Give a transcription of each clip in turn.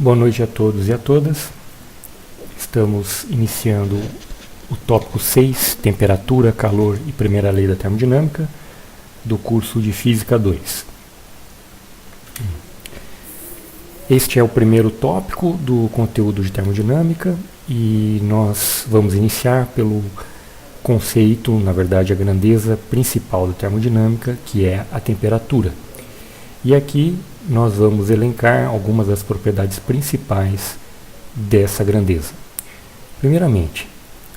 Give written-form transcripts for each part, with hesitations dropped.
Boa noite a todos e a todas. Estamos iniciando o tópico 6, Temperatura, Calor e Primeira Lei da Termodinâmica, do curso de Física 2. Este é o primeiro tópico do conteúdo de termodinâmica e nós vamos iniciar pelo conceito, na verdade a grandeza principal da termodinâmica, que é a temperatura. E aqui nós vamos elencar algumas das propriedades principais dessa grandeza. Primeiramente,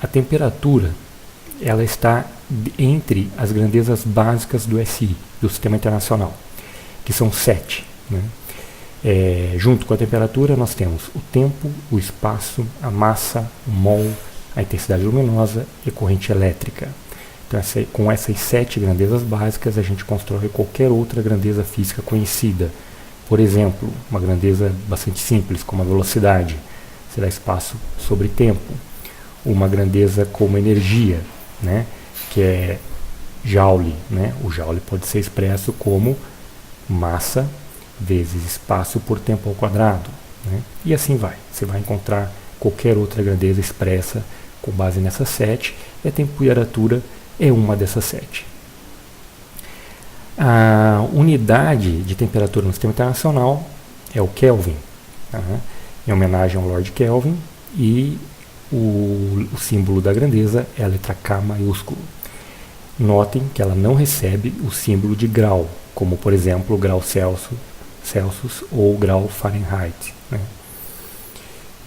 a temperatura ela está entre as grandezas básicas do SI, do Sistema Internacional, que são 7. Junto com a temperatura nós temos o tempo, o espaço, a massa, o mol, a intensidade luminosa e a corrente elétrica. Então, com essas 7 grandezas básicas a gente constrói qualquer outra grandeza física conhecida. Por exemplo, uma grandeza bastante simples, como a velocidade, será espaço sobre tempo. Uma grandeza como energia, que é Joule. O Joule pode ser expresso como massa vezes espaço por tempo ao quadrado. E assim vai. Você vai encontrar qualquer outra grandeza expressa com base nessas 7, e a temperatura é uma dessas 7. A unidade de temperatura no Sistema Internacional é o Kelvin, em homenagem ao Lord Kelvin, e o símbolo da grandeza é a letra K maiúsculo. Notem que ela não recebe o símbolo de grau, como por exemplo o grau Celsius ou o grau Fahrenheit.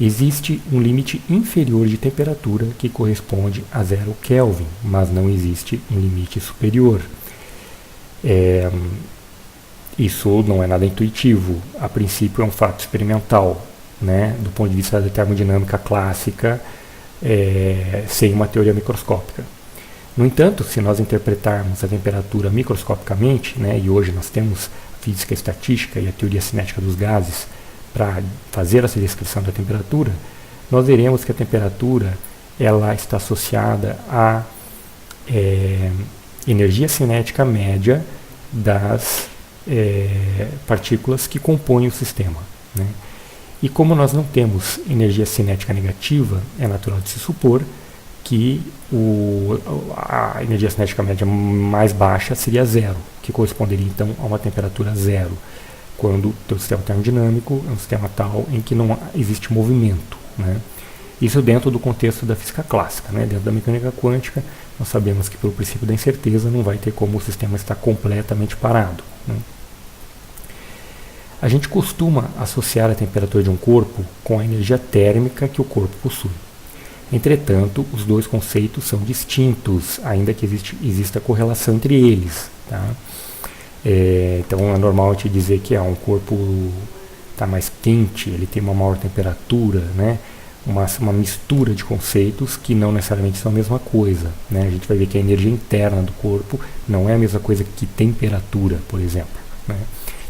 Existe um limite inferior de temperatura que corresponde a 0 Kelvin, mas não existe um limite superior. Isso não é nada intuitivo. A princípio é um fato experimental, do ponto de vista da termodinâmica clássica, sem uma teoria microscópica. No entanto, se nós interpretarmos a temperatura microscopicamente, e hoje nós temos a física estatística e a teoria cinética dos gases para fazer essa descrição da temperatura, nós veremos que a temperatura ela está associada à energia cinética média das partículas que compõem o sistema. E como nós não temos energia cinética negativa, é natural de se supor que a energia cinética média mais baixa seria zero, que corresponderia então a uma temperatura zero, quando o teu sistema termodinâmico é um sistema tal em que não existe movimento. Isso dentro do contexto da física clássica. Dentro da mecânica quântica, nós sabemos que pelo princípio da incerteza não vai ter como o sistema estar completamente parado. A gente costuma associar a temperatura de um corpo com a energia térmica que o corpo possui. Entretanto, os dois conceitos são distintos, ainda que exista correlação entre eles. Então é normal a gente dizer que um corpo está mais quente, ele tem uma maior temperatura, uma mistura de conceitos que não necessariamente são a mesma coisa. A gente vai ver que a energia interna do corpo não é a mesma coisa que temperatura, por exemplo.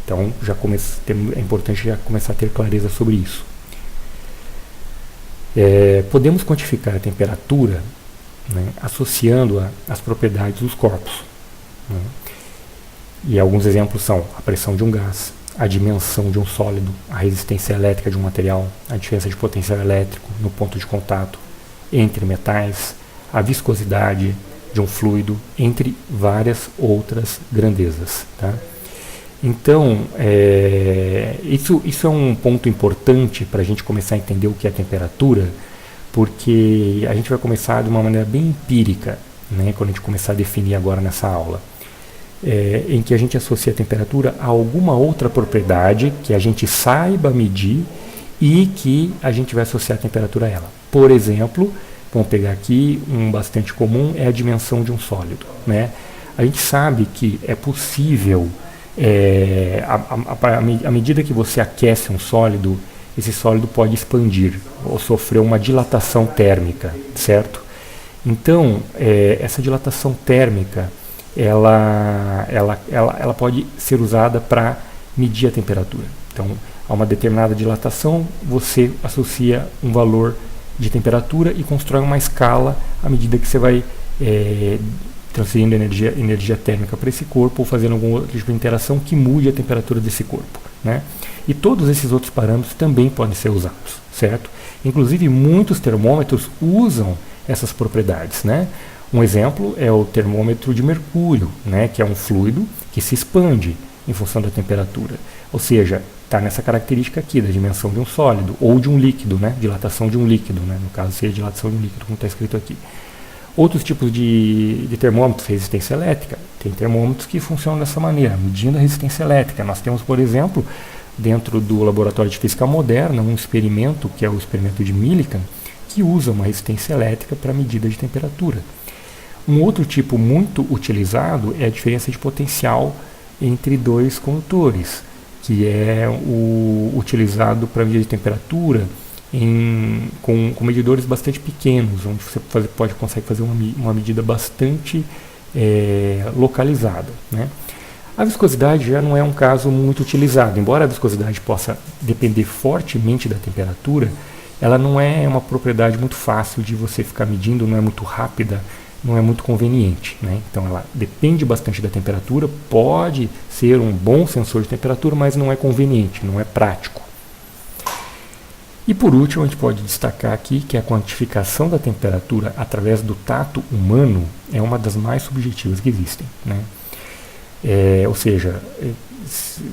Então é importante já começar a ter clareza sobre isso. Podemos quantificar a temperatura associando-a às propriedades dos corpos. E alguns exemplos são a pressão de um gás, a dimensão de um sólido, a resistência elétrica de um material, a diferença de potencial elétrico no ponto de contato entre metais, a viscosidade de um fluido, entre várias outras grandezas. Então, isso é um ponto importante para a gente começar a entender o que é temperatura, porque a gente vai começar de uma maneira bem empírica, quando a gente começar a definir agora nessa aula. Em que a gente associa a temperatura a alguma outra propriedade que a gente saiba medir e que a gente vai associar a temperatura a ela. Por exemplo, vamos pegar aqui um bastante comum, é a dimensão de um sólido. A gente sabe que é possível, à medida que você aquece um sólido, esse sólido pode expandir ou sofrer uma dilatação térmica, certo? Então, essa dilatação térmica ela pode ser usada para medir a temperatura. Então, a uma determinada dilatação, você associa um valor de temperatura e constrói uma escala à medida que você vai transferindo energia térmica para esse corpo ou fazendo algum outro tipo de interação que mude a temperatura desse corpo. E todos esses outros parâmetros também podem ser usados, certo? Inclusive, muitos termômetros usam essas propriedades, né? Um exemplo é o termômetro de mercúrio, né? Que é um fluido que se expande em função da temperatura. Ou seja, está nessa característica aqui da dimensão de um sólido ou de um líquido, né? Dilatação de um líquido, né? No caso seria dilatação de um líquido, como está escrito aqui. Outros tipos de termômetros, resistência elétrica, tem termômetros que funcionam dessa maneira, medindo a resistência elétrica. Nós temos, por exemplo, dentro do Laboratório de Física Moderna, um experimento, que é o experimento de Millikan, que usa uma resistência elétrica para medida de temperatura. Um outro tipo muito utilizado é a diferença de potencial entre dois condutores, que é o utilizado para medida de temperatura com medidores bastante pequenos, onde você consegue fazer uma medida bastante localizada, né? A viscosidade já não é um caso muito utilizado, embora a viscosidade possa depender fortemente da temperatura, ela não é uma propriedade muito fácil de você ficar medindo, não é muito rápida, não é muito conveniente, né? Então ela depende bastante da temperatura, pode ser um bom sensor de temperatura, mas não é conveniente, não é prático. E por último, a gente pode destacar aqui que a quantificação da temperatura através do tato humano é uma das mais subjetivas que existem, né? Ou seja,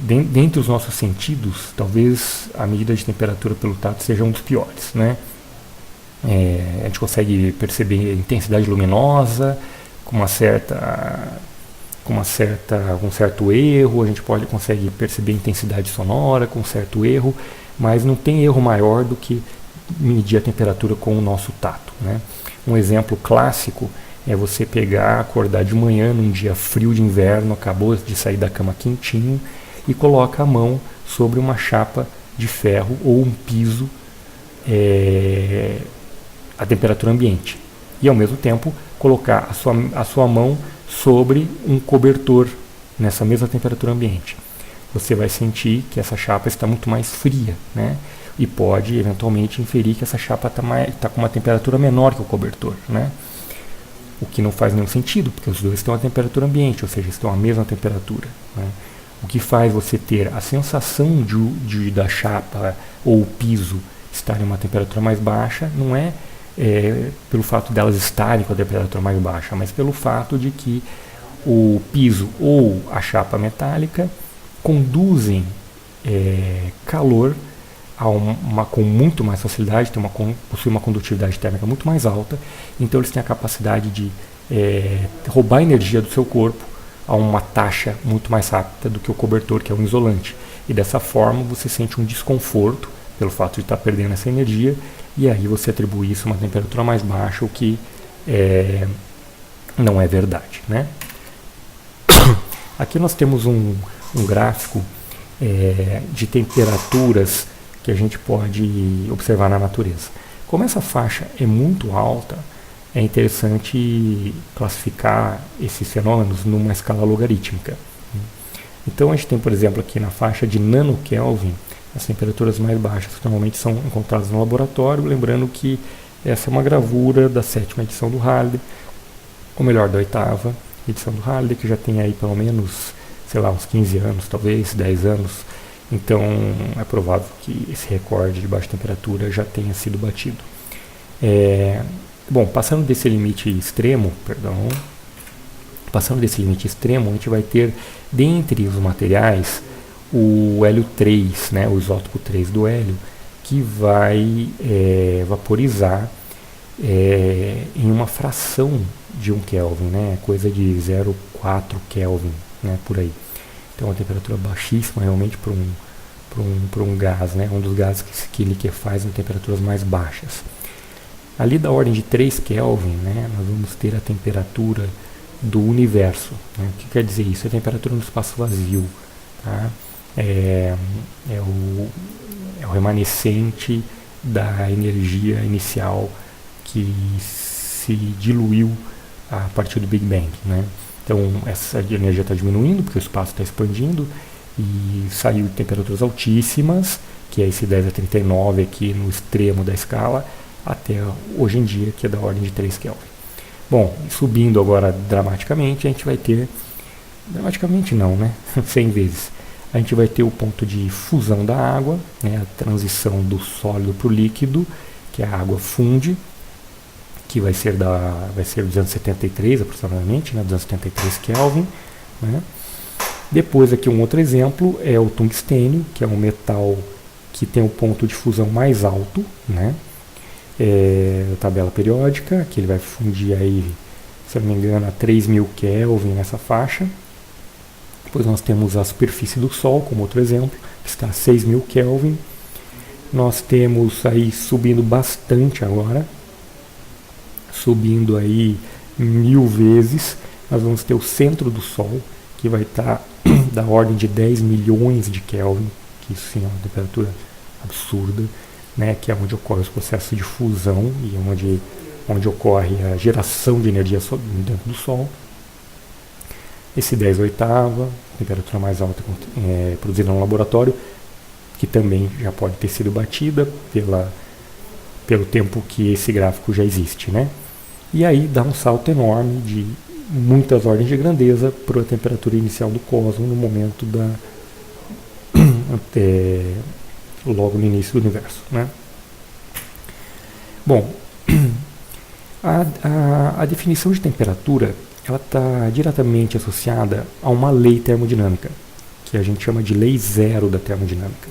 dentre os nossos sentidos, talvez a medida de temperatura pelo tato seja um dos piores, né? A gente consegue perceber a intensidade luminosa com um certo erro, a gente consegue perceber a intensidade sonora com um certo erro, mas não tem erro maior do que medir a temperatura com o nosso tato, né? Um exemplo clássico é você acordar de manhã num dia frio de inverno, acabou de sair da cama quentinho e coloca a mão sobre uma chapa de ferro ou um piso a temperatura ambiente. E ao mesmo tempo colocar a sua mão sobre um cobertor nessa mesma temperatura ambiente. Você vai sentir que essa chapa está muito mais fria, né? E pode eventualmente inferir que essa chapa está com uma temperatura menor que o cobertor, né? O que não faz nenhum sentido, porque os dois estão a temperatura ambiente, ou seja, estão à mesma temperatura, né? O que faz você ter a sensação da chapa ou o piso estarem em uma temperatura mais baixa não é pelo fato delas estarem com a temperatura mais baixa, mas pelo fato de que o piso ou a chapa metálica conduzem calor com muito mais facilidade, possuem uma condutividade térmica muito mais alta, então eles têm a capacidade de roubar energia do seu corpo a uma taxa muito mais rápida do que o cobertor, que é um isolante. E dessa forma você sente um desconforto pelo fato de estar perdendo essa energia, e aí você atribui isso a uma temperatura mais baixa, o que não é verdade, né? Aqui nós temos um gráfico de temperaturas que a gente pode observar na natureza. Como essa faixa é muito alta, é interessante classificar esses fenômenos numa escala logarítmica. Então a gente tem, por exemplo, aqui na faixa de nanokelvin, as temperaturas mais baixas que normalmente são encontradas no laboratório, lembrando que essa é uma gravura da 7ª edição do Halliday, ou melhor, da 8ª edição do Halliday, que já tem aí pelo menos, sei lá, uns 15 anos, talvez 10 anos. Então é provável que esse recorde de baixa temperatura já tenha sido batido. Bom, passando desse limite extremo, a gente vai ter, dentre os materiais, o hélio 3, né, o isótopo 3 do hélio, que vai vaporizar em uma fração de 1 Kelvin, né, coisa de 0,4 Kelvin, né, por aí. Então uma temperatura baixíssima realmente para um gás, né, um dos gases que liquefaz em temperaturas mais baixas. Ali da ordem de 3 Kelvin, né, nós vamos ter a temperatura do universo, né. O que quer dizer isso? É a temperatura no espaço vazio, tá? É o remanescente da energia inicial que se diluiu a partir do Big Bang, né? Então essa energia está diminuindo porque o espaço está expandindo e saiu de temperaturas altíssimas, que é esse 10 a 39 aqui no extremo da escala, até hoje em dia, que é da ordem de 3 Kelvin. Bom, subindo agora dramaticamente, a gente vai ter, dramaticamente não, né? 100 vezes. a gente vai ter o ponto de fusão da água, né, a transição do sólido para o líquido, que a água funde, que vai ser 273 aproximadamente, né, 273 Kelvin. Né. Depois aqui um outro exemplo é o tungstênio, que é um metal que tem o ponto de fusão mais alto, né, tabela periódica, que ele vai fundir aí, se eu não me engano, a 3000 Kelvin nessa faixa. Depois nós temos a superfície do Sol, como outro exemplo, que está a 6000 Kelvin. Nós temos aí subindo bastante agora, subindo aí 1000 vezes, nós vamos ter o centro do Sol, que vai estar da ordem de 10 milhões de Kelvin, que isso sim é uma temperatura absurda, né, que é onde ocorre os processos de fusão e onde ocorre a geração de energia dentro do Sol. Esse 10 oitava, temperatura mais alta produzida no laboratório, que também já pode ter sido batida pelo tempo que esse gráfico já existe, né? E aí dá um salto enorme de muitas ordens de grandeza para a temperatura inicial do cosmos no momento logo no início do universo, né? Bom, a definição de temperatura ela está diretamente associada a uma lei termodinâmica, que a gente chama de lei zero da termodinâmica.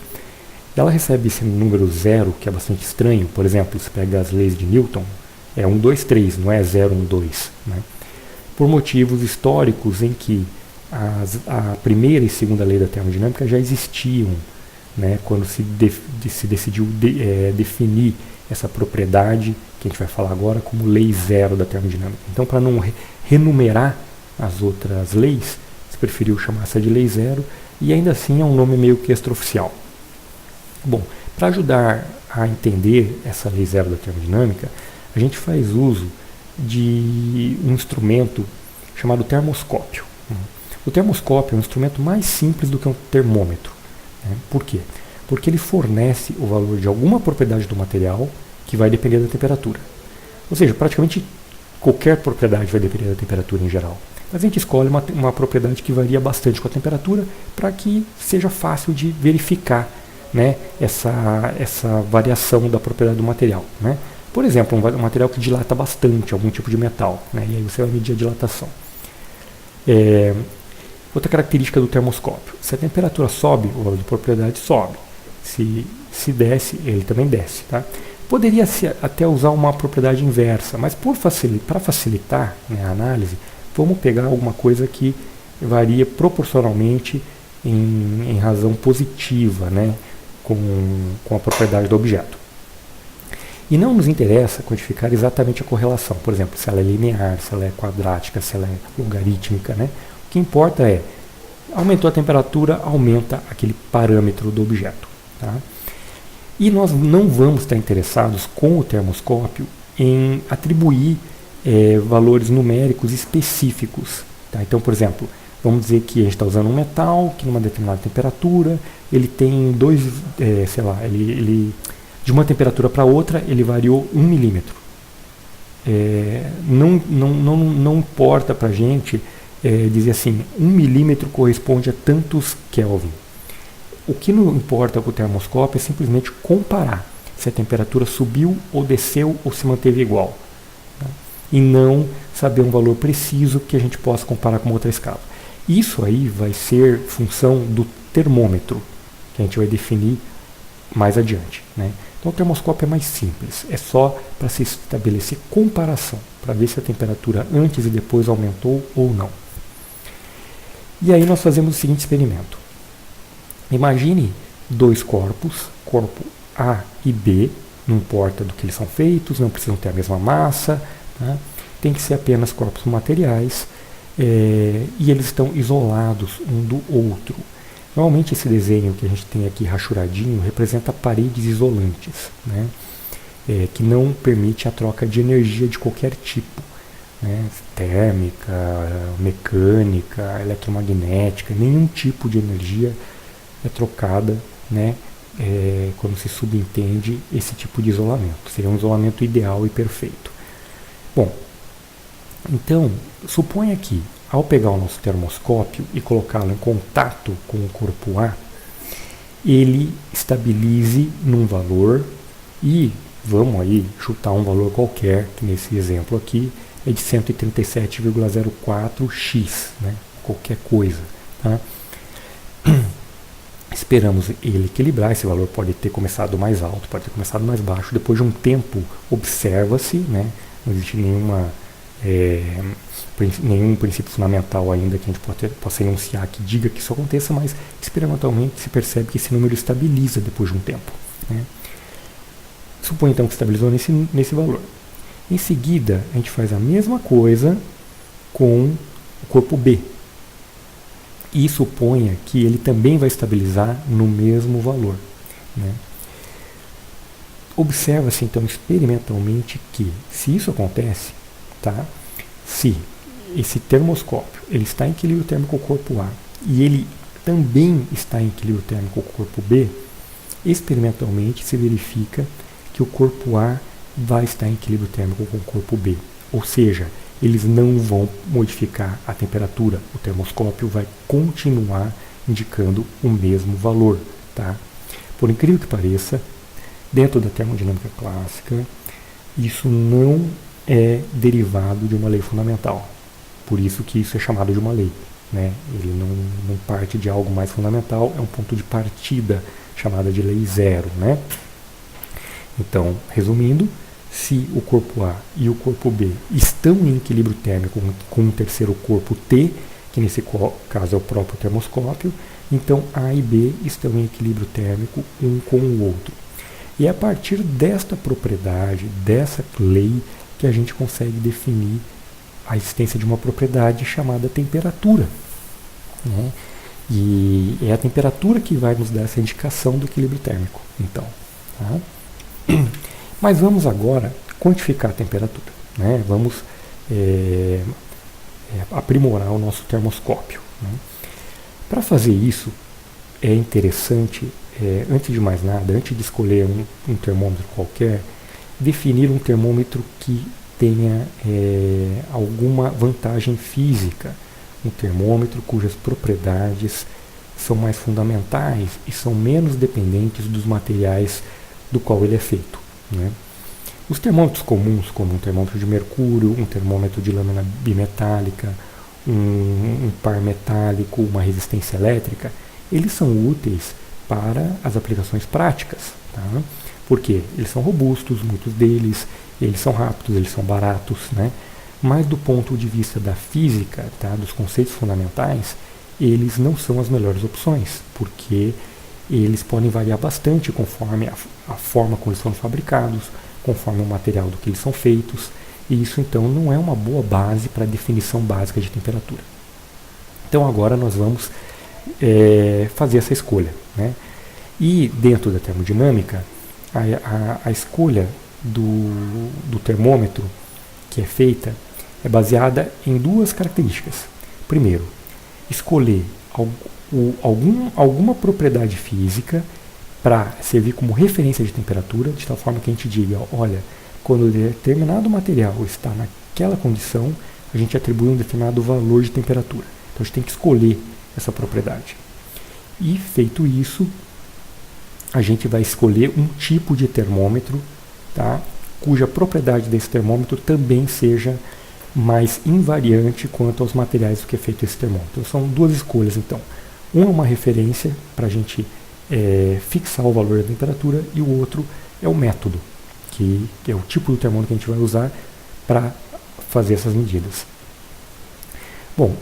Ela recebe esse número zero, que é bastante estranho. Por exemplo, você pega as leis de Newton, é 1, 2, 3, não é 0, 1, 2. Né? Por motivos históricos em que a primeira e segunda lei da termodinâmica já existiam, né, quando se decidiu definir essa propriedade, que a gente vai falar agora, como lei zero da termodinâmica. Então, para não renumerar as outras leis, se preferiu chamar essa de lei zero, e ainda assim é um nome meio que extraoficial. Bom, para ajudar a entender essa lei zero da termodinâmica, a gente faz uso de um instrumento chamado termoscópio. O termoscópio é um instrumento mais simples do que um termômetro. Né? Por quê? Porque ele fornece o valor de alguma propriedade do material que vai depender da temperatura. Ou seja, praticamente qualquer propriedade vai depender da temperatura em geral. Mas a gente escolhe uma propriedade que varia bastante com a temperatura para que seja fácil de verificar, né, essa variação da propriedade do material. Né? Por exemplo, um material que dilata bastante algum tipo de metal, né, e aí você vai medir a dilatação. Outra característica do termoscópio: se a temperatura sobe, o valor de propriedade sobe. Se desce, ele também desce. Tá? Poderia até usar uma propriedade inversa, mas para facilitar, né, a análise, vamos pegar alguma coisa que varia proporcionalmente em razão positiva, né, com a propriedade do objeto. E não nos interessa quantificar exatamente a correlação, por exemplo, se ela é linear, se ela é quadrática, se ela é logarítmica. Né? O que importa é, aumentou a temperatura, aumenta aquele parâmetro do objeto. Tá? E nós não vamos estar interessados com o termoscópio em atribuir valores numéricos específicos. Tá? Então, por exemplo, vamos dizer que a gente está usando um metal que numa determinada temperatura, ele tem de uma temperatura para outra, ele variou 1 milímetro. Não importa para a gente dizer assim, 1 milímetro corresponde a tantos Kelvin. O que não importa com o termoscópio é simplesmente comparar se a temperatura subiu ou desceu ou se manteve igual. Tá? E não saber um valor preciso que a gente possa comparar com outra escala. Isso aí vai ser função do termômetro, que a gente vai definir mais adiante. Né? Então o termoscópio é mais simples, é só para se estabelecer comparação, para ver se a temperatura antes e depois aumentou ou não. E aí nós fazemos o seguinte experimento. Imagine dois corpos, corpo A e B, não importa do que eles são feitos, não precisam ter a mesma massa, tá? Tem que ser apenas corpos materiais, e eles estão isolados um do outro. Normalmente esse desenho que a gente tem aqui rachuradinho representa paredes isolantes, né? Que não permite a troca de energia de qualquer tipo, né? Térmica, mecânica, eletromagnética, nenhum tipo de energia é trocada, né, quando se subentende esse tipo de isolamento. Seria um isolamento ideal e perfeito. Bom, então, suponha que ao pegar o nosso termoscópio e colocá-lo em contato com o corpo A, ele estabilize num valor e vamos aí chutar um valor qualquer, que nesse exemplo aqui é de 137,04x, né? Qualquer coisa. Tá? Esperamos ele equilibrar, esse valor pode ter começado mais alto, pode ter começado mais baixo, depois de um tempo observa-se, né? Não existe nenhum princípio fundamental ainda que a gente possa enunciar que diga que isso aconteça, mas experimentalmente se percebe que esse número estabiliza depois de um tempo. Né? Suponha então que estabilizou nesse valor. Em seguida, a gente faz a mesma coisa com o corpo B. E suponha que ele também vai estabilizar no mesmo valor. Né? Observa-se então experimentalmente que, se isso acontece, tá? Se esse termoscópio ele está em equilíbrio térmico com o corpo A e ele também está em equilíbrio térmico com o corpo B, experimentalmente se verifica que o corpo A vai estar em equilíbrio térmico com o corpo B. Ou seja, eles não vão modificar a temperatura. O termoscópio vai continuar indicando o mesmo valor. Tá? Por incrível que pareça, dentro da termodinâmica clássica, isso não é derivado de uma lei fundamental. Por isso que isso é chamado de uma lei. Né? Ele não parte de algo mais fundamental, é um ponto de partida chamada de lei zero. Né? Então, resumindo, se o corpo A e o corpo B estão em equilíbrio térmico com um terceiro corpo T, que nesse caso é o próprio termoscópio, então A e B estão em equilíbrio térmico um com o outro. E é a partir desta propriedade, dessa lei, que a gente consegue definir a existência de uma propriedade chamada temperatura. Né? E é a temperatura que vai nos dar essa indicação do equilíbrio térmico. Então, tá? Mas vamos agora quantificar a temperatura. Né? Vamos aprimorar o nosso termoscópio. Né? Para fazer isso, é interessante, antes de mais nada, antes de escolher um termômetro qualquer, definir um termômetro que tenha alguma vantagem física. Um termômetro cujas propriedades são mais fundamentais e são menos dependentes dos materiais do qual ele é feito. Né? Os termômetros comuns, como um termômetro de mercúrio, um termômetro de lâmina bimetálica, um par metálico, uma resistência elétrica, eles são úteis para as aplicações práticas. Tá? Porque eles são robustos, muitos deles, eles são rápidos, eles são baratos. Né? Mas do ponto de vista da física, tá? Dos conceitos fundamentais, eles não são as melhores opções, porque eles podem variar bastante conforme a forma como eles foram fabricados, conforme o material do que eles são feitos, e isso então não é uma boa base para a definição básica de temperatura. Então agora nós vamos fazer essa escolha. Né? E dentro da termodinâmica, a escolha do termômetro que é feita é baseada em duas características. Primeiro, escolher alguma propriedade física para servir como referência de temperatura, de tal forma que a gente diga, olha, quando determinado material está naquela condição, a gente atribui um determinado valor de temperatura. Então a gente tem que escolher essa propriedade. E feito isso, a gente vai escolher um tipo de termômetro, tá, cuja propriedade desse termômetro também seja mais invariante quanto aos materiais do que é feito esse termômetro. Então, são duas escolhas, então. Uma referência para a gente fixar o valor da temperatura e o outro é o método, que é o tipo do termômetro que a gente vai usar para fazer essas medidas. Bom,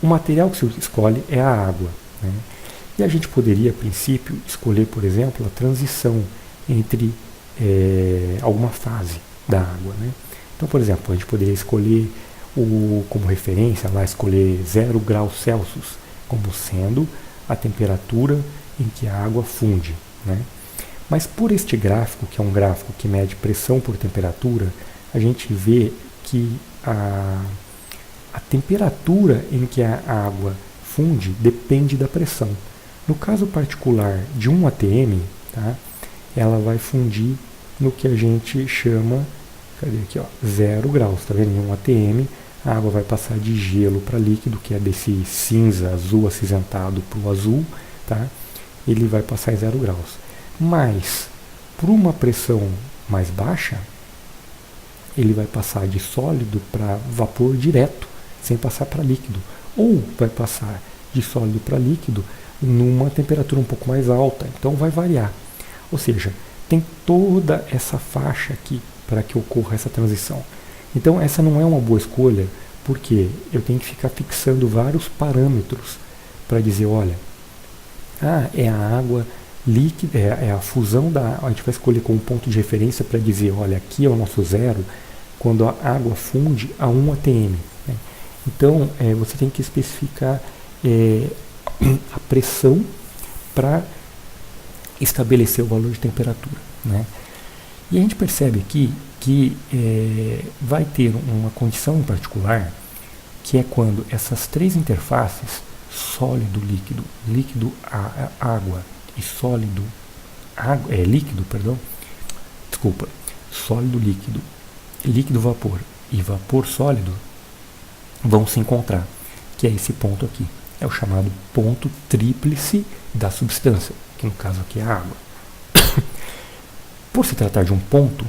o material que se escolhe é a água. Né? E a gente poderia, a princípio, escolher, por exemplo, a transição entre alguma fase da água. Né? Então, por exemplo, a gente poderia escolher como referência, lá escolher 0 graus Celsius como sendo a temperatura em que a água funde. Né? Mas por este gráfico, que é um gráfico que mede pressão por temperatura, a gente vê que a temperatura em que a água funde depende da pressão. No caso particular de 1 atm, tá, ela vai fundir no que a gente chama, cadê aqui, ó, 0 graus. Tá vendo? Em 1 atm a água vai passar de gelo para líquido, que é desse cinza azul acinzentado para o azul, tá? Ele vai passar em 0 graus. Mas, por uma pressão mais baixa, ele vai passar de sólido para vapor direto, sem passar para líquido. Ou vai passar de sólido para líquido numa temperatura um pouco mais alta, então vai variar. Ou seja, tem toda essa faixa aqui para que ocorra essa transição. Então essa não é uma boa escolha, porque eu tenho que ficar fixando vários parâmetros para dizer, olha, é a água líquida, é a fusão da água, a gente vai escolher como ponto de referência para dizer, olha, aqui é o nosso zero, quando a água funde a 1 atm. Né? Então você tem que especificar a pressão para estabelecer o valor de temperatura. Né? E a gente percebe aqui que vai ter uma condição em particular, que é quando essas três interfaces, sólido, líquido, líquido, água e sólido, líquido, perdão, desculpa, sólido, líquido, líquido, vapor e vapor sólido vão se encontrar, que é esse ponto aqui. É o chamado ponto tríplice da substância, que no caso aqui é a água. Por se tratar de um ponto,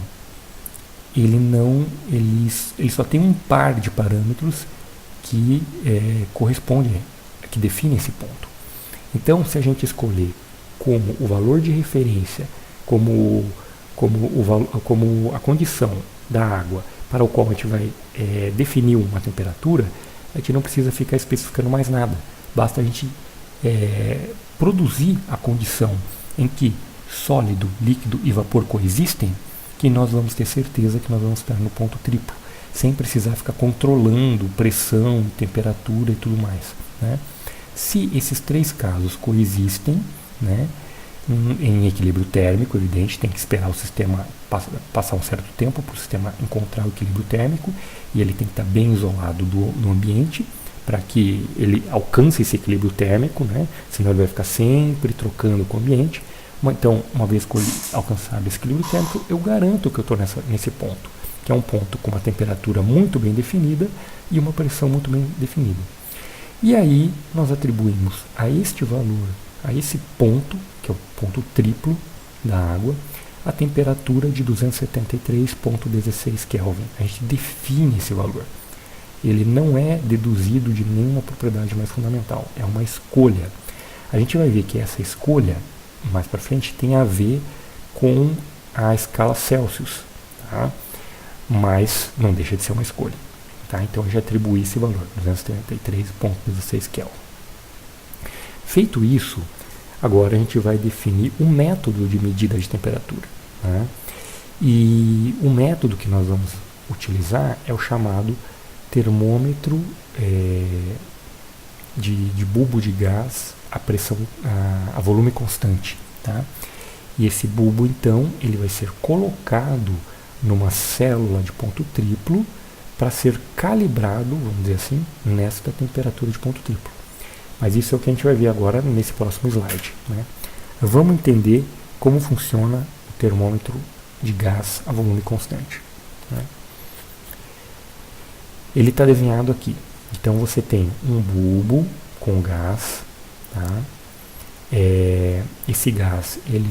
ele só tem um par de parâmetros que correspondem, que definem esse ponto. Então, se a gente escolher como o valor de referência, como a condição da água para o qual a gente vai definir uma temperatura, a gente não precisa ficar especificando mais nada. Basta a gente produzir a condição em que sólido, líquido e vapor coexistem, que nós vamos ter certeza que nós vamos estar no ponto triplo, sem precisar ficar controlando pressão, temperatura e tudo mais. Né? Se esses três casos coexistem, né, em equilíbrio térmico, evidente, tem que esperar o sistema passar um certo tempo para o sistema encontrar o equilíbrio térmico, e ele tem que estar bem isolado do ambiente para que ele alcance esse equilíbrio térmico, né, senão ele vai ficar sempre trocando com o ambiente. Então, uma vez que eu alcançar esse equilíbrio térmico, eu garanto que eu estou nesse ponto, que é um ponto com uma temperatura muito bem definida e uma pressão muito bem definida. E aí nós atribuímos a este valor, a esse ponto, que é o ponto triplo da água, a temperatura de 273,16 Kelvin. A gente define esse valor. Ele não é deduzido de nenhuma propriedade mais fundamental, é uma escolha. A gente vai ver que essa escolha, mais para frente, tem a ver com a escala Celsius, tá? Mas não deixa de ser uma escolha. Tá? Então eu já atribuí esse valor, 233,16 Kelvin. Feito isso, agora a gente vai definir um método de medida de temperatura. Né? E o método que nós vamos utilizar é o chamado termômetro de bulbo de gás a pressão, a volume constante. Tá? E esse bulbo, então, ele vai ser colocado numa célula de ponto triplo para ser calibrado, vamos dizer assim, nesta temperatura de ponto triplo. Mas isso é o que a gente vai ver agora nesse próximo slide. Né? Vamos entender como funciona o termômetro de gás a volume constante. Né? Ele está desenhado aqui. Então você tem um bulbo com gás. Tá? Esse gás ele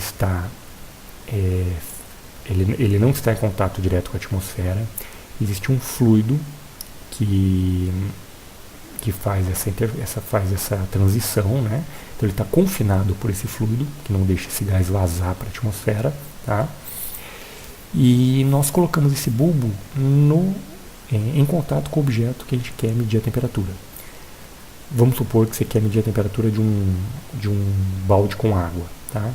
não está em contato direto com a atmosfera. Existe um fluido que faz essa transição, né? Então ele está confinado por esse fluido, que não deixa esse gás vazar para a atmosfera. Tá? E nós colocamos esse bulbo em contato com o objeto que a gente quer medir a temperatura. Vamos supor que você quer medir a temperatura de um balde com água. Tá?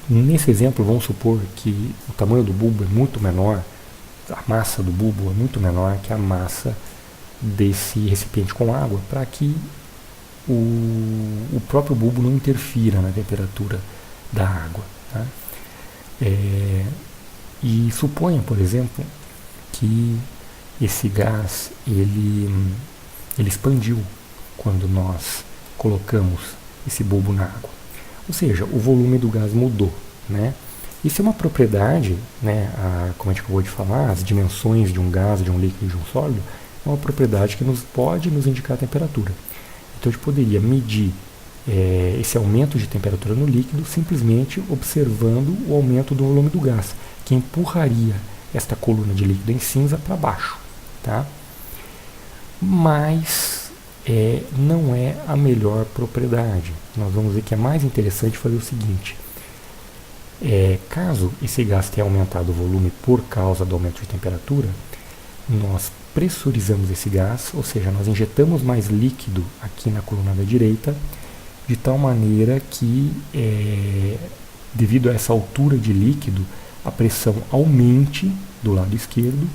Nesse exemplo, vamos supor que o tamanho do bulbo é muito menor, a massa do bulbo é muito menor que a massa desse recipiente com água, para que o próprio bulbo não interfira na temperatura da água. Tá? E suponha, por exemplo, que esse gás ele expandiu quando nós colocamos esse bulbo na água. Ou seja, o volume do gás mudou, né? Isso é uma propriedade, né, como a gente acabou de falar, as dimensões de um gás, de um líquido e de um sólido, é uma propriedade que pode nos indicar a temperatura. Então a gente poderia medir esse aumento de temperatura no líquido simplesmente observando o aumento do volume do gás, que empurraria esta coluna de líquido em cinza para baixo. Tá? Mas não é a melhor propriedade. Nós vamos ver que é mais interessante fazer o seguinte. Caso esse gás tenha aumentado o volume por causa do aumento de temperatura, nós pressurizamos esse gás, ou seja, nós injetamos mais líquido aqui na coluna da direita, de tal maneira que, devido a essa altura de líquido, a pressão aumente do lado esquerdo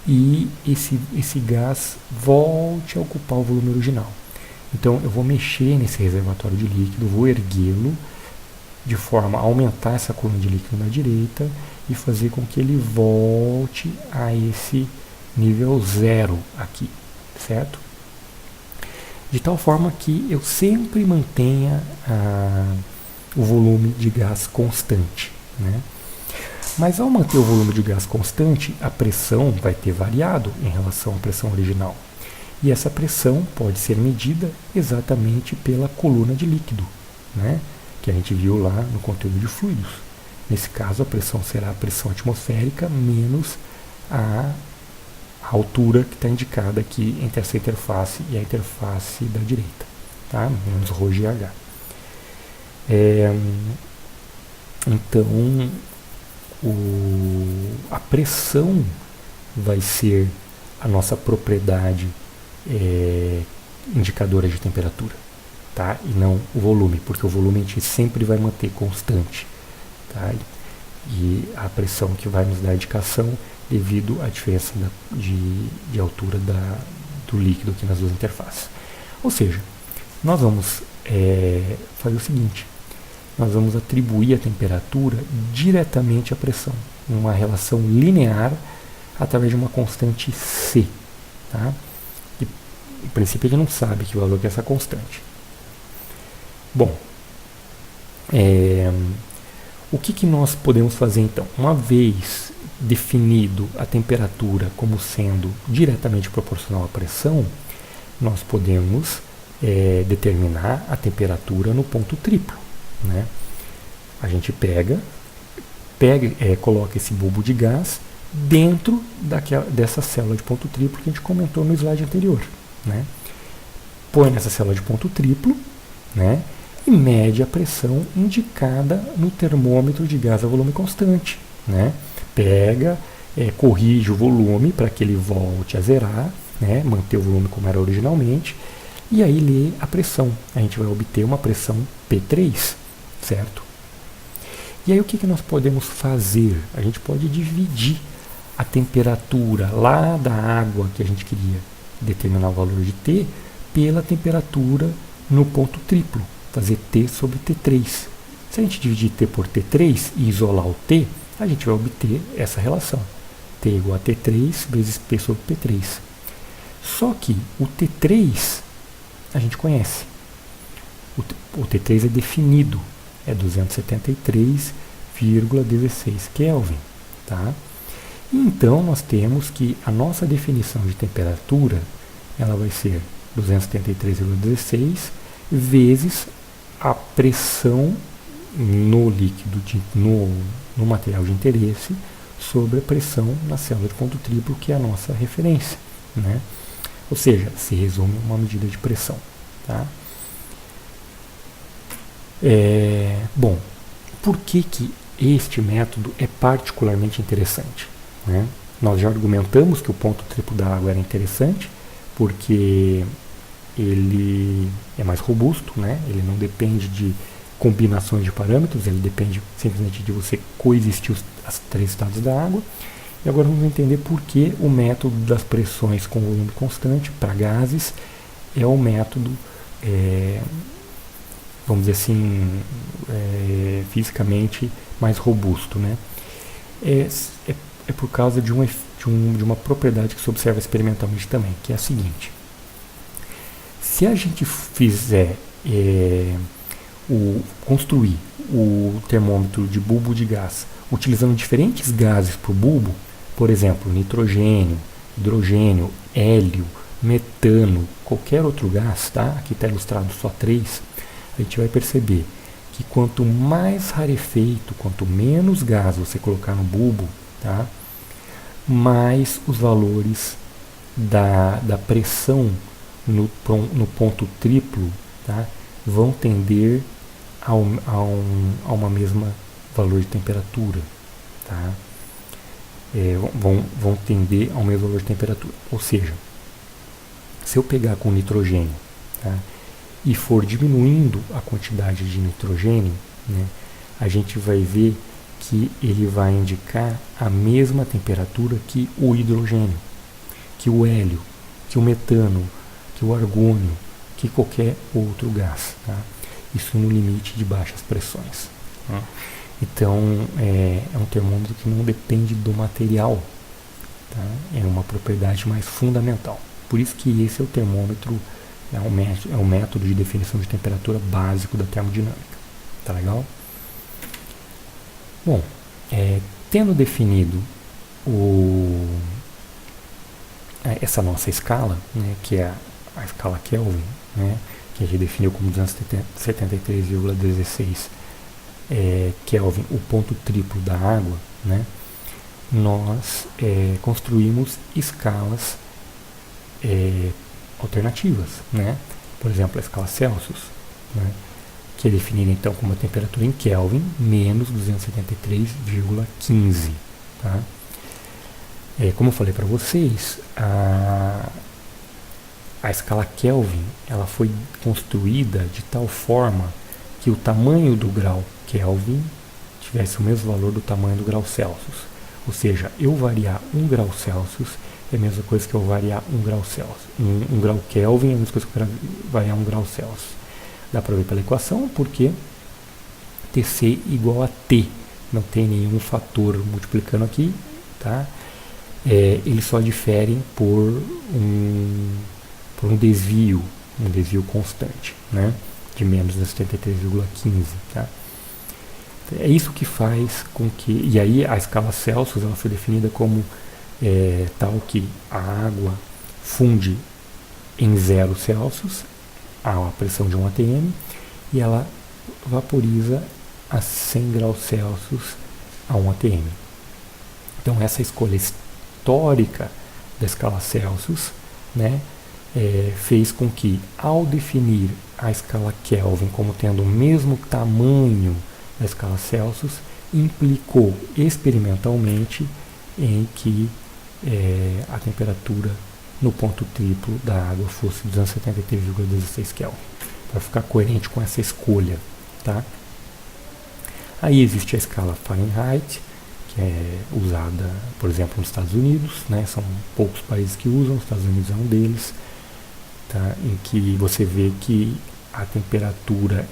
e esse gás volte a ocupar o volume original. Então eu vou mexer nesse reservatório de líquido, vou erguê-lo, de forma a aumentar essa coluna de líquido na direita e fazer com que ele volte a esse nível zero aqui, certo? De tal forma que eu sempre mantenha o volume de gás constante, né? Mas ao manter o volume de gás constante, a pressão vai ter variado em relação à pressão original. E essa pressão pode ser medida exatamente pela coluna de líquido, né? Que a gente viu lá no conteúdo de fluidos. Nesse caso, a pressão será a pressão atmosférica menos a altura que está indicada aqui entre essa interface e a interface da direita, tá? Menos ρgh. Então, a pressão vai ser a nossa propriedade indicadora de temperatura. Tá? E não o volume, porque o volume a gente sempre vai manter constante. Tá? E a pressão que vai nos dar a indicação devido à diferença de altura do líquido aqui nas duas interfaces. Ou seja, nós vamos fazer o seguinte, nós vamos atribuir a temperatura diretamente à pressão, numa relação linear através de uma constante C. Tá? E, em princípio, ele não sabe que valor que é essa constante. Bom, o que nós podemos fazer então? Uma vez definido a temperatura como sendo diretamente proporcional à pressão, nós podemos determinar a temperatura no ponto triplo. Né? A gente coloca esse bulbo de gás dentro dessa célula de ponto triplo que a gente comentou no slide anterior. Né? Põe nessa célula de ponto triplo, né? E mede a pressão indicada no termômetro de gás a volume constante. Né? Corrige o volume para que ele volte a zerar, né? Manter o volume como era originalmente, e aí lê a pressão. A gente vai obter uma pressão P3, certo? E aí o que nós podemos fazer? A gente pode dividir a temperatura lá da água que a gente queria determinar o valor de T pela temperatura no ponto triplo. Fazer T sobre T3. Se a gente dividir T por T3 e isolar o T, a gente vai obter essa relação. T igual a T3 vezes P sobre P3. Só que o T3 a gente conhece. O T3 é definido. É 273,16 Kelvin. Tá? Então nós temos que a nossa definição de temperatura ela vai ser 273,16 vezes a pressão no líquido, no material de interesse, sobre a pressão na célula de ponto triplo, que é a nossa referência. Né? Ou seja, se resume a uma medida de pressão. Tá? Bom, por que este método é particularmente interessante? Né? Nós já argumentamos que o ponto triplo da água era interessante, porque ele é mais robusto, né? Ele não depende de combinações de parâmetros, ele depende simplesmente de você coexistir os três estados da água. E agora vamos entender por que o método das pressões com volume constante para gases é o método, vamos dizer assim, fisicamente mais robusto. Né? É por causa de uma propriedade que se observa experimentalmente também, que é a seguinte. Se a gente fizer construir o termômetro de bulbo de gás utilizando diferentes gases para o bulbo, por exemplo, nitrogênio, hidrogênio, hélio, metano, qualquer outro gás, tá? Aqui está ilustrado só 3, a gente vai perceber que quanto mais rarefeito, quanto menos gás você colocar no bulbo, tá? Mais os valores da pressão no ponto triplo, tá? Vão tender a uma mesma valor de temperatura, tá? Vão tender ao mesmo valor de temperatura. Ou seja, se eu pegar com nitrogênio, tá, e for diminuindo a quantidade de nitrogênio, né, a gente vai ver que ele vai indicar a mesma temperatura que o hidrogênio, que o hélio, que o metano, que o argônio, que qualquer outro gás. Tá? Isso no limite de baixas pressões. Tá? Então, é um termômetro que não depende do material. Tá? É uma propriedade mais fundamental. Por isso que esse é o termômetro, é o método de definição de temperatura básico da termodinâmica. Tá legal? Bom, tendo definido essa nossa escala, né, que é a escala Kelvin, né, que a gente definiu como 273,16 Kelvin, o ponto triplo da água, né, nós construímos escalas alternativas, né, por exemplo, a escala Celsius, né, que é definida então como a temperatura em Kelvin menos 273,15, tá? Como eu falei para vocês, a escala Kelvin ela foi construída de tal forma que o tamanho do grau Kelvin tivesse o mesmo valor do tamanho do grau Celsius. Ou seja, eu variar 1 grau Celsius é a mesma coisa que eu variar 1 grau Celsius. 1 grau Kelvin é a mesma coisa que eu variar 1 grau Celsius. Dá para ver pela equação, porque Tc igual a T. Não tem nenhum fator multiplicando aqui, tá? Eles só diferem por um desvio constante, né? De menos 73,15, tá? É isso que faz com que... E aí a escala Celsius ela foi definida como tal que a água funde em 0 Celsius, a pressão de 1 atm, e ela vaporiza a 100 graus Celsius a 1 atm. Então essa escolha histórica da escala Celsius, né, fez com que, ao definir a escala Kelvin como tendo o mesmo tamanho da escala Celsius, implicou experimentalmente em que a temperatura no ponto triplo da água fosse 273,16 Kelvin, para ficar coerente com essa escolha, tá? Aí existe a escala Fahrenheit, que é usada, por exemplo, nos Estados Unidos, né? São poucos países que usam, os Estados Unidos é um deles, tá? Em que você vê que a temperatura,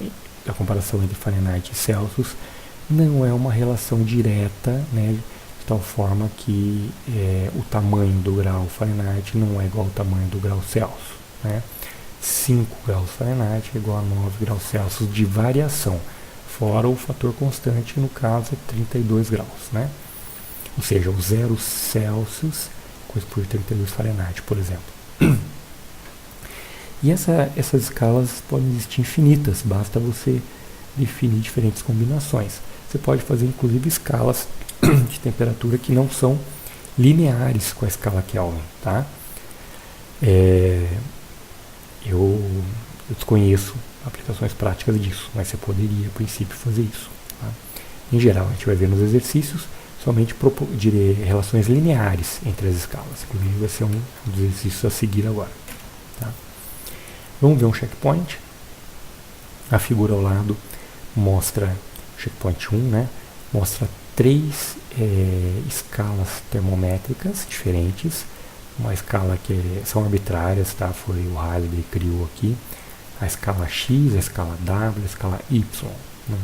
a comparação entre Fahrenheit e Celsius, não é uma relação direta, né? De tal forma que o tamanho do grau Fahrenheit não é igual ao tamanho do grau Celsius, né? 5 graus Fahrenheit é igual a 9 graus Celsius de variação, fora o fator constante, no caso é 32 graus, né? Ou seja, o 0 Celsius corresponde a 32 Fahrenheit, por exemplo. E essas escalas podem existir infinitas, basta você definir diferentes combinações. Você pode fazer inclusive escalas de temperatura que não são lineares com a escala Kelvin, tá? Eu desconheço aplicações práticas disso, mas você poderia, a princípio, fazer isso. Tá? Em geral, a gente vai ver nos exercícios somente relações lineares entre as escalas. Inclusive, vai ser um dos exercícios a seguir agora. Tá? Vamos ver um checkpoint. A figura ao lado mostra, checkpoint 1, né? Mostra 3 escalas termométricas diferentes. Uma escala que são arbitrárias, tá? Foi o Halliday que criou aqui. A escala X, a escala W, a escala Y. Né?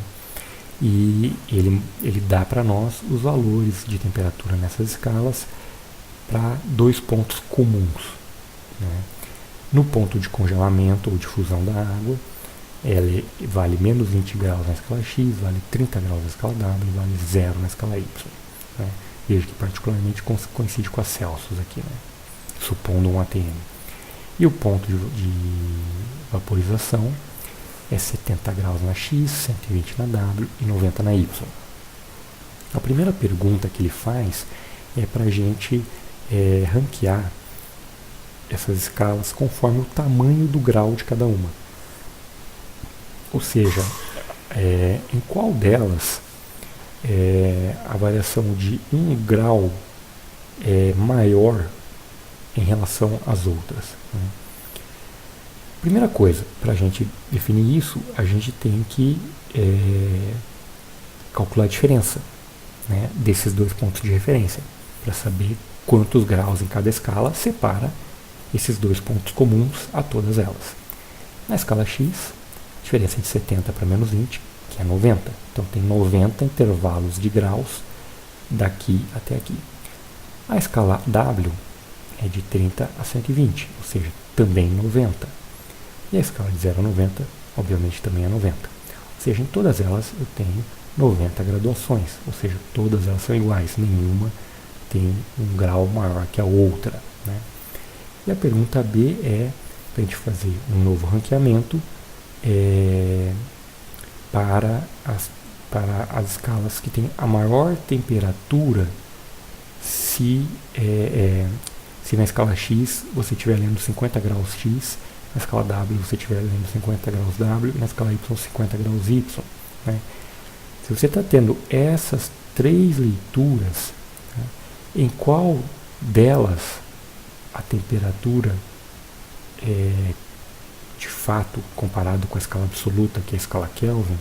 E ele dá para nós os valores de temperatura nessas escalas para 2 pontos comuns. Né? No ponto de congelamento ou de fusão da água, Ela vale menos 20 graus na escala X, vale 30 graus na escala W, vale 0 na escala Y. Né? Veja que particularmente coincide com a Celsius aqui, né? Supondo um ATM. E o ponto de vaporização é 70 graus na X, 120 na W e 90 na Y. A primeira pergunta que ele faz é para a gente ranquear essas escalas conforme o tamanho do grau de cada uma. Ou seja, em qual delas a variação de 1 grau é maior em relação às outras. Né? Primeira coisa, para a gente definir isso, a gente tem que calcular a diferença, né, desses dois pontos de referência, para saber quantos graus em cada escala separa esses dois pontos comuns a todas elas. Na escala X, a diferença é de 70 para menos 20, que é 90. Então tem 90 intervalos de graus daqui até aqui. A escala W é de 30 a 120, ou seja, também 90. E a escala de 0 a 90, obviamente, também é 90. Ou seja, em todas elas eu tenho 90 graduações, ou seja, todas elas são iguais, nenhuma tem um grau maior que a outra. Né? E a pergunta B é para a gente fazer um novo ranqueamento para as escalas que têm a maior temperatura se na escala X você estiver lendo 50 graus X, na escala W você estiver lendo 50 graus W, na escala Y 50 graus Y. Né? Se você está tendo essas três leituras, né, em qual delas a temperatura de fato, comparado com a escala absoluta, que é a escala Kelvin,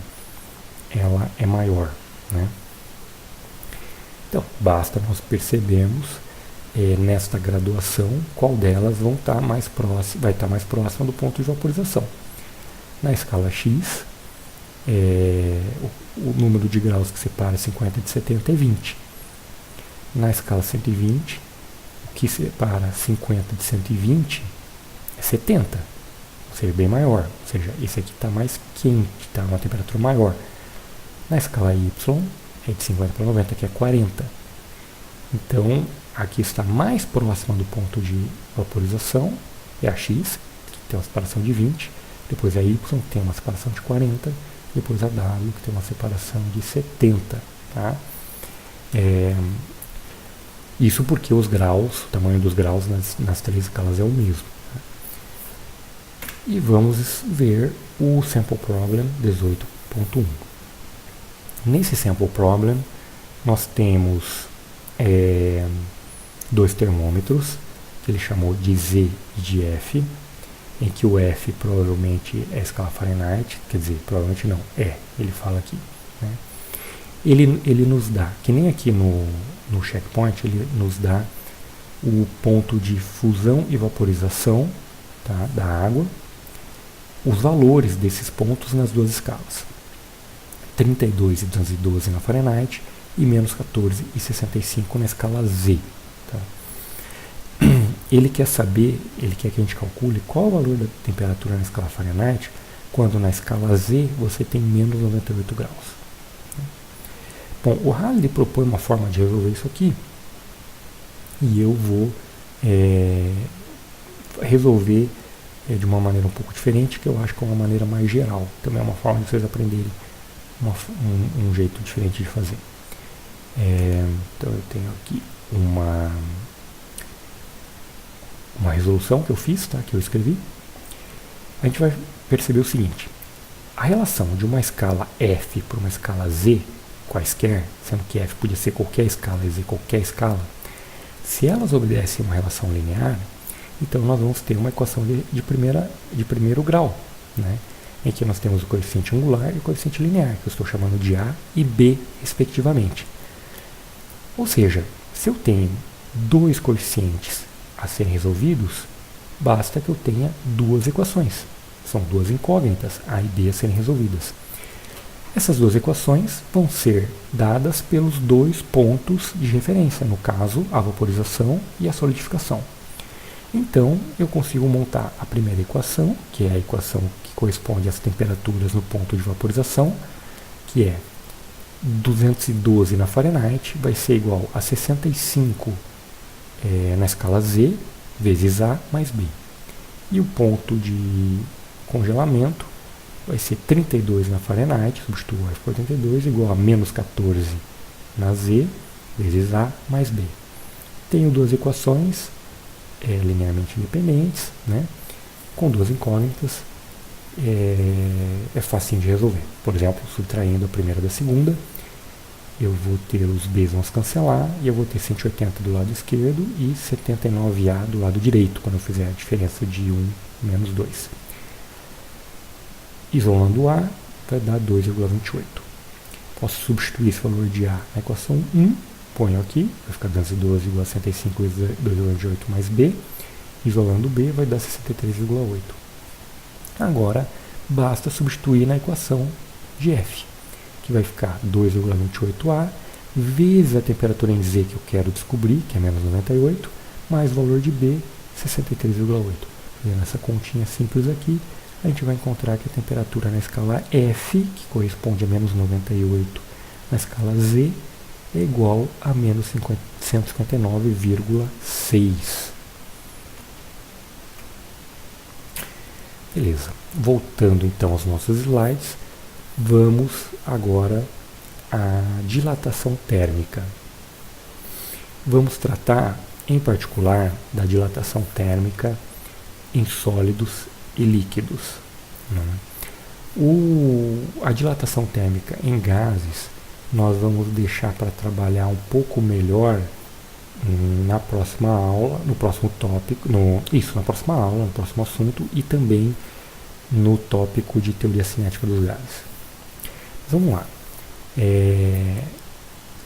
ela é maior. Né? Então, basta nós percebermos nesta graduação qual delas vai estar mais próxima do ponto de vaporização. Na escala X, o número de graus que separa 50 de 70 é 20. Na escala 120, o que separa 50 de 120 é 70, ou seja, bem maior. Ou seja, esse aqui está mais quente, está uma temperatura maior. Na escala Y, é de 50 para 90, que é 40. Então, aqui está mais próxima do ponto de vaporização, é a X, que tem uma separação de 20, depois a Y, que tem uma separação de 40, depois a W, que tem uma separação de 70. Tá? Isso porque os graus, o tamanho dos graus nas três escalas é o mesmo. Tá? E vamos ver o Sample Problem 18.1. Nesse Sample Problem, nós temos dois termômetros, que ele chamou de Z e de F, em que o F provavelmente é a escala Fahrenheit, quer dizer, provavelmente não, ele fala aqui. Né? Ele nos dá, que nem aqui no checkpoint, ele nos dá o ponto de fusão e vaporização, tá, da água, os valores desses pontos nas duas escalas. 32,212 na Fahrenheit e menos 14,65 na escala Z. Tá? Ele quer que a gente calcule qual o valor da temperatura na escala Fahrenheit quando na escala Z você tem menos 98 graus. Bom, o Halley propõe uma forma de resolver isso aqui e eu vou resolver de uma maneira um pouco diferente, que eu acho que é uma maneira mais geral. Também é uma forma de vocês aprenderem um jeito diferente de fazer. Então eu tenho aqui uma resolução que eu fiz, tá, que eu escrevi. A gente vai perceber o seguinte: a relação de uma escala F para uma escala Z, quaisquer, sendo que F podia ser qualquer escala e Z qualquer escala, se elas obedecem uma relação linear, então nós vamos ter uma equação de primeiro grau, né, em que nós temos o coeficiente angular e o coeficiente linear, que eu estou chamando de A e B, respectivamente. Ou seja, se eu tenho dois coeficientes a serem resolvidos, basta que eu tenha duas equações. São duas incógnitas, A e B, a serem resolvidas. Essas duas equações vão ser dadas pelos dois pontos de referência, no caso, a vaporização e a solidificação. Então, eu consigo montar a primeira equação, que é a equação que corresponde às temperaturas no ponto de vaporização, que é 212 na Fahrenheit vai ser igual a 65 na escala Z, vezes A mais B. E o ponto de congelamento vai ser 32 na Fahrenheit, substituo F por 32, igual a menos 14 na Z, vezes A mais B. Tenho duas equações linearmente independentes, né, com duas incógnitas. É facinho de resolver. Por exemplo, subtraindo a primeira da segunda, eu vou ter os B's vão se cancelar e eu vou ter 180 do lado esquerdo e 79A do lado direito, quando eu fizer a diferença de 1 menos 2. Isolando A, vai dar 2,28. Posso substituir esse valor de A na equação 1, ponho aqui, vai ficar 212 igual a 65 vezes 2,28 mais B. Isolando B, vai dar 63,8. Agora, basta substituir na equação de F, que vai ficar 2,28A vezes a temperatura em Z que eu quero descobrir, que é menos 98, mais o valor de B, 63,8. Fazendo essa continha simples aqui, a gente vai encontrar que a temperatura na escala F, que corresponde a menos 98 na escala Z, é igual a menos 159,6. Beleza, voltando então aos nossos slides, vamos agora à dilatação térmica. Vamos tratar, em particular, da dilatação térmica em sólidos e líquidos. A dilatação térmica em gases, nós vamos deixar para trabalhar um pouco melhor na próxima aula, no próximo tópico, na próxima aula, no próximo assunto e também no tópico de teoria cinética dos gases. Vamos lá.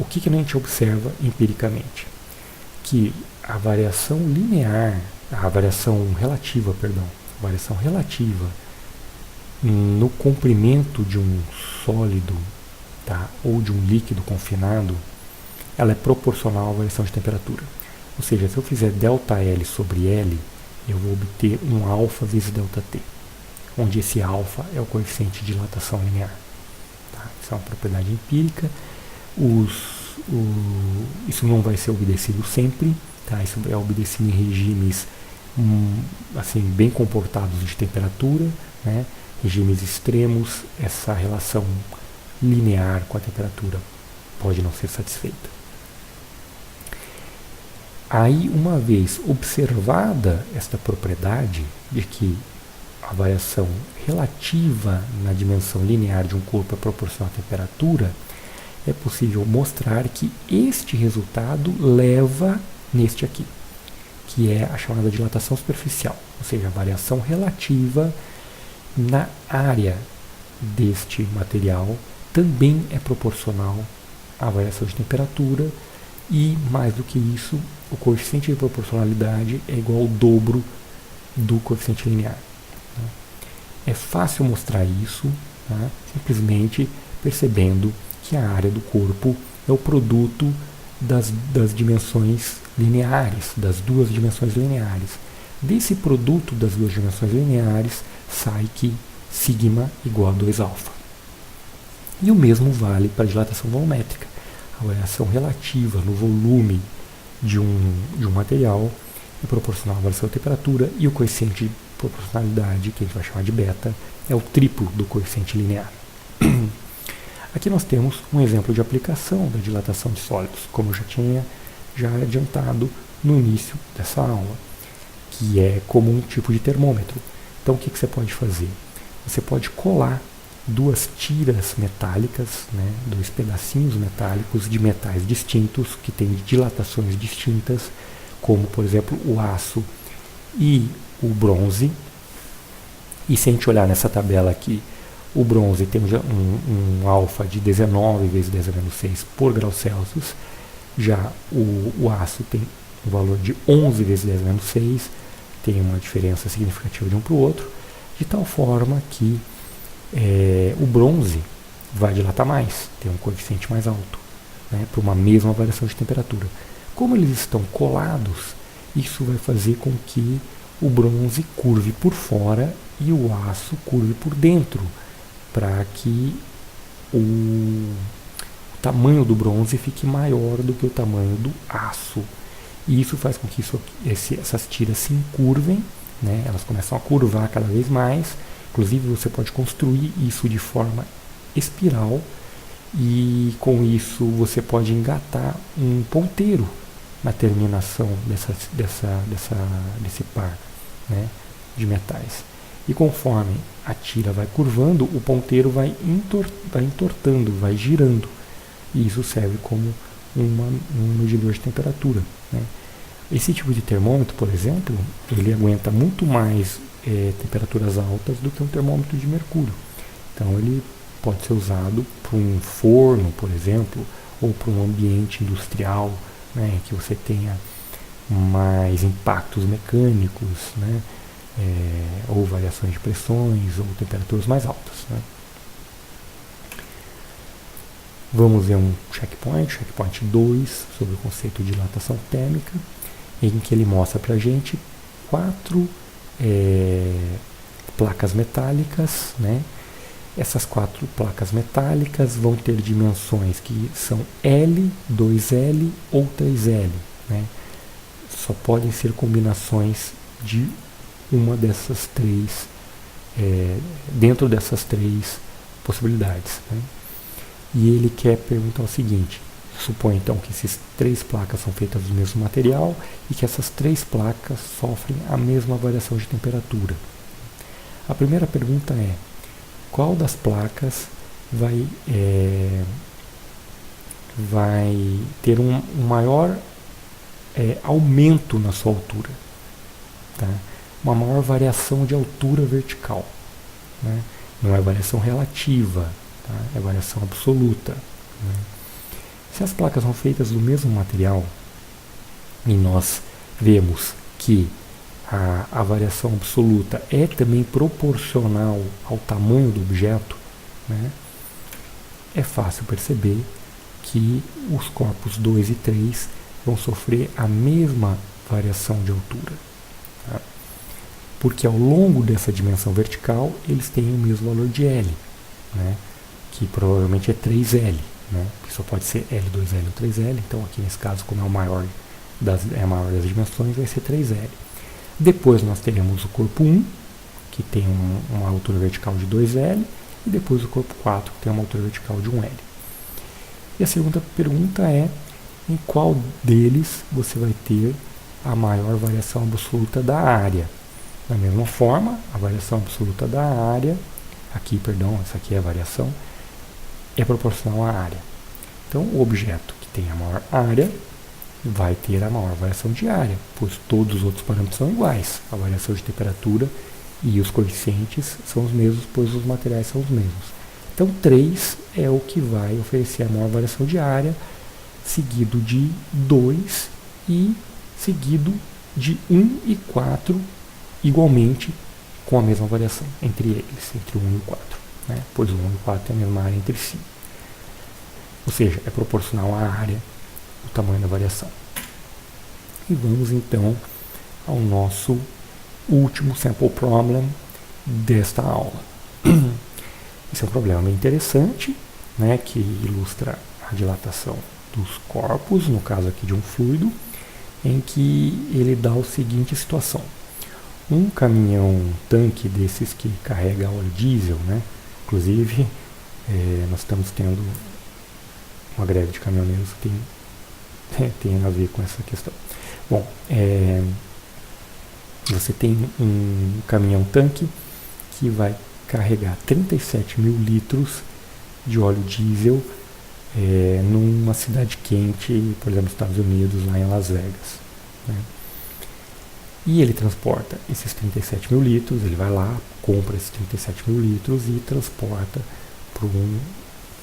O que a gente observa empiricamente? Que a variação relativa no comprimento de um sólido, tá, ou de um líquido confinado, ela é proporcional à variação de temperatura. Ou seja, se eu fizer ΔL sobre L, eu vou obter um alfa vezes ΔT, onde esse alfa é o coeficiente de dilatação linear. Tá? Isso é uma propriedade empírica. Isso não vai ser obedecido sempre. Tá? Isso é obedecido em regimes assim, bem comportados de temperatura. Né? Regimes extremos, essa relação linear com a temperatura pode não ser satisfeita. Aí, uma vez observada esta propriedade de que a variação relativa na dimensão linear de um corpo é proporcional à temperatura, é possível mostrar que este resultado leva neste aqui, que é a chamada dilatação superficial, ou seja, a variação relativa na área deste material também é proporcional à variação de temperatura e, mais do que isso, o coeficiente de proporcionalidade é igual ao dobro do coeficiente linear. É fácil mostrar isso, tá? Simplesmente percebendo que a área do corpo é o produto das dimensões lineares, das duas dimensões lineares. Desse produto das duas dimensões lineares sai que sigma igual a 2α. E o mesmo vale para a dilatação volumétrica. A variação relativa no volume de um material é proporcional à variação da temperatura e o coeficiente de proporcionalidade, que a gente vai chamar de beta, é o triplo do coeficiente linear. Aqui nós temos um exemplo de aplicação da dilatação de sólidos, como eu já tinha adiantado no início dessa aula, que é como um tipo de termômetro. Então o que você pode fazer? Você pode colar duas tiras metálicas, né, dois pedacinhos metálicos de metais distintos, que têm dilatações distintas, como por exemplo o aço e o bronze. E se a gente olhar nessa tabela aqui, o bronze tem um alfa de 19 vezes 10 a menos 6 por grau Celsius, já o aço tem um valor de 11 vezes 10 a menos 6, tem uma diferença significativa de um para o outro, de tal forma que o bronze vai dilatar mais, tem um coeficiente mais alto, né, para uma mesma variação de temperatura. Como eles estão colados, Isso vai fazer com que o bronze curve por fora e o aço curve por dentro, para que o tamanho do bronze fique maior do que o tamanho do aço. E isso faz com que essas tiras se encurvem, né? Elas começam a curvar cada vez mais. Inclusive você pode construir isso de forma espiral e com isso você pode engatar um ponteiro na terminação desse par, né, de metais. E conforme a tira vai curvando, o ponteiro vai entortando, vai girando. E isso serve como um medidor de temperatura, né? Esse tipo de termômetro, por exemplo, ele aguenta muito mais temperaturas altas do que um termômetro de mercúrio. Então ele pode ser usado para um forno, por exemplo, ou para um ambiente industrial, né, que você tenha mais impactos mecânicos, né, ou variações de pressões ou temperaturas mais altas, né. Vamos ver um checkpoint 2, sobre o conceito de dilatação térmica, em que ele mostra para a gente 4 placas metálicas, né? Essas 4 placas metálicas vão ter dimensões que são L, 2L ou 3L, né? Só podem ser combinações de uma dessas 3, dentro dessas 3 possibilidades, né? E ele quer perguntar o seguinte: supõe então que essas 3 placas são feitas do mesmo material e que essas 3 placas sofrem a mesma variação de temperatura. A primeira pergunta é: qual das placas vai ter um maior aumento na sua altura, tá? Uma maior variação de altura vertical, né? Não é variação relativa, tá? É variação absoluta, né? Se as placas são feitas do mesmo material e nós vemos que a variação absoluta é também proporcional ao tamanho do objeto, né, é fácil perceber que os corpos 2 e 3 vão sofrer a mesma variação de altura, tá? Porque ao longo dessa dimensão vertical eles têm o mesmo valor de L, né, que provavelmente é 3L, né, que só pode ser L, 2L ou 3L. Então aqui nesse caso, como é a maior das dimensões, vai ser 3L. Depois nós teremos o corpo 1, que tem uma altura vertical de 2L, e depois o corpo 4, que tem uma altura vertical de 1L. E a segunda pergunta é: em qual deles você vai ter a maior variação absoluta da área? Da mesma forma, a variação absoluta da área, essa aqui é a variação, é proporcional à área. Então o objeto que tem a maior área vai ter a maior variação de área, pois todos os outros parâmetros são iguais. A variação de temperatura e os coeficientes são os mesmos, pois os materiais são os mesmos. Então 3 é o que vai oferecer a maior variação de área, seguido de 2 e seguido de 1 e 4, igualmente com a mesma variação entre eles, entre o 1 e o 4, né? Pois o 1 e o 4 têm a mesma área entre si. Ou seja, é proporcional à área o tamanho da variação. E vamos então ao nosso último sample problem desta aula. Esse é um problema bem interessante, né, que ilustra a dilatação dos corpos, no caso aqui de um fluido, em que ele dá a seguinte situação. Um caminhão tanque desses que carrega óleo diesel, né, inclusive nós estamos tendo uma greve de caminhoneiros que tem a ver com essa questão. Bom, você tem um caminhão-tanque que vai carregar 37 mil litros de óleo diesel numa cidade quente, por exemplo, nos Estados Unidos, lá em Las Vegas, né? E ele transporta esses 37 mil litros, ele vai lá, compra esses 37 mil litros e transporta para um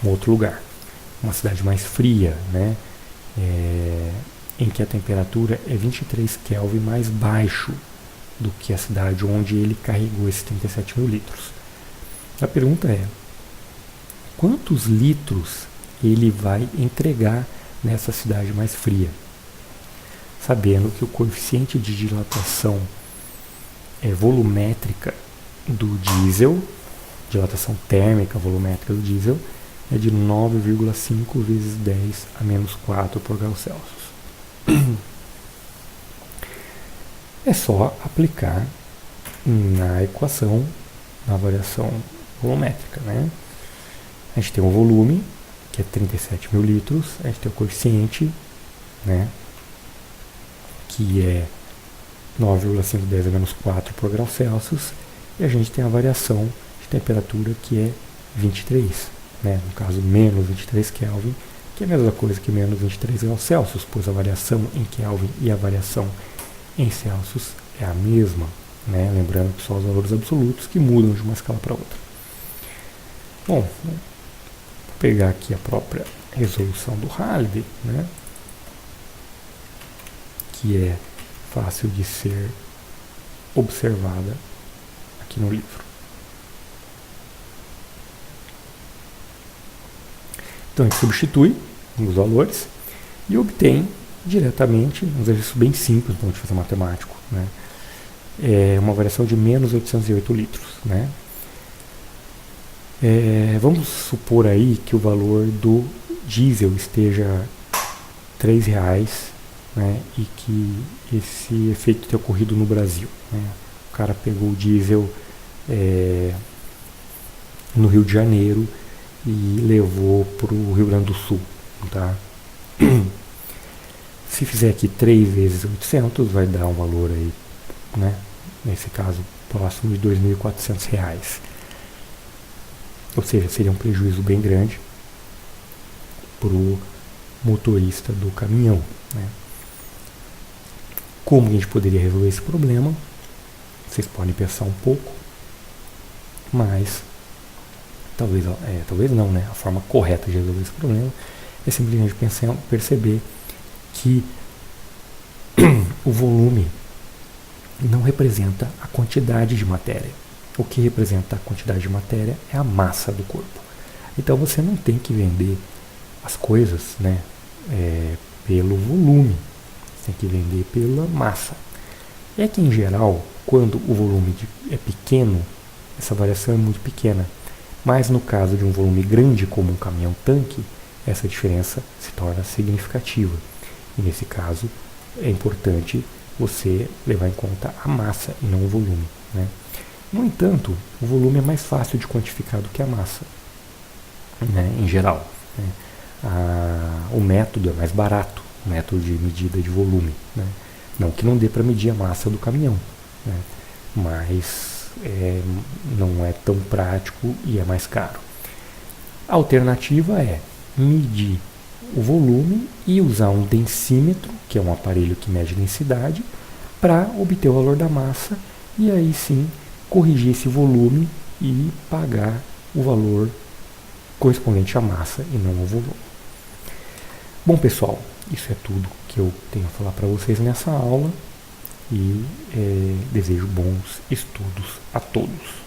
outro lugar, uma cidade mais fria, né? Em que a temperatura é 23 Kelvin mais baixo do que a cidade onde ele carregou esses 37 mil litros. A pergunta é: quantos litros ele vai entregar nessa cidade mais fria? sabendo que o coeficiente de dilatação volumétrica do diesel, dilatação térmica volumétrica do diesel, é de 9,5 vezes 10 a menos 4 por grau Celsius. É só aplicar na equação, na variação volumétrica, né? A gente tem o volume, que é 37 mil litros, a gente tem o coeficiente, né, que é 9,510 a menos 4 por grau Celsius, e a gente tem a variação de temperatura, que é 23, né, no caso menos 23 Kelvin, que é a mesma coisa que menos 23 graus Celsius, pois a variação em Kelvin e a variação em Celsius é a mesma, né, lembrando que só os valores absolutos que mudam de uma escala para outra. Bom, vou pegar aqui a própria resolução do Halliday, né, que é fácil de ser observada aqui no livro. Então a gente substitui os valores e obtém diretamente um exercício bem simples para a gente fazer matemático, né? É uma variação de menos 808 litros, né? Vamos supor aí que o valor do diesel esteja R$3, né, e que esse efeito tenha ocorrido no Brasil, né? O cara pegou o diesel no Rio de Janeiro e levou para o Rio Grande do Sul, tá? Se fizer aqui 3 vezes 800, vai dar um valor aí, né, nesse caso próximo de R$2.400. Ou seja, seria um prejuízo bem grande para o motorista do caminhão, né? Como a gente poderia resolver esse problema? Vocês podem pensar um pouco, mas talvez não, né? A forma correta de resolver esse problema é simplesmente perceber que o volume não representa a quantidade de matéria. O que representa a quantidade de matéria é a massa do corpo. Então você não tem que vender as coisas, né, pelo volume, você tem que vender pela massa. É que em geral, quando o volume é pequeno, essa variação é muito pequena. Mas no caso de um volume grande como um caminhão-tanque, essa diferença se torna significativa. E nesse caso é importante você levar em conta a massa e não o volume, né? No entanto, o volume é mais fácil de quantificar do que a massa, né, em geral, né? O método é mais barato, o método de medida de volume, né? Não que não dê para medir a massa do caminhão, né? Mas não é tão prático e é mais caro. A alternativa é medir o volume e usar um densímetro, que é um aparelho que mede densidade, para obter o valor da massa e aí sim corrigir esse volume e pagar o valor correspondente à massa e não ao volume. Bom, pessoal, isso é tudo que eu tenho a falar para vocês nessa aula e desejo bons estudos a todos.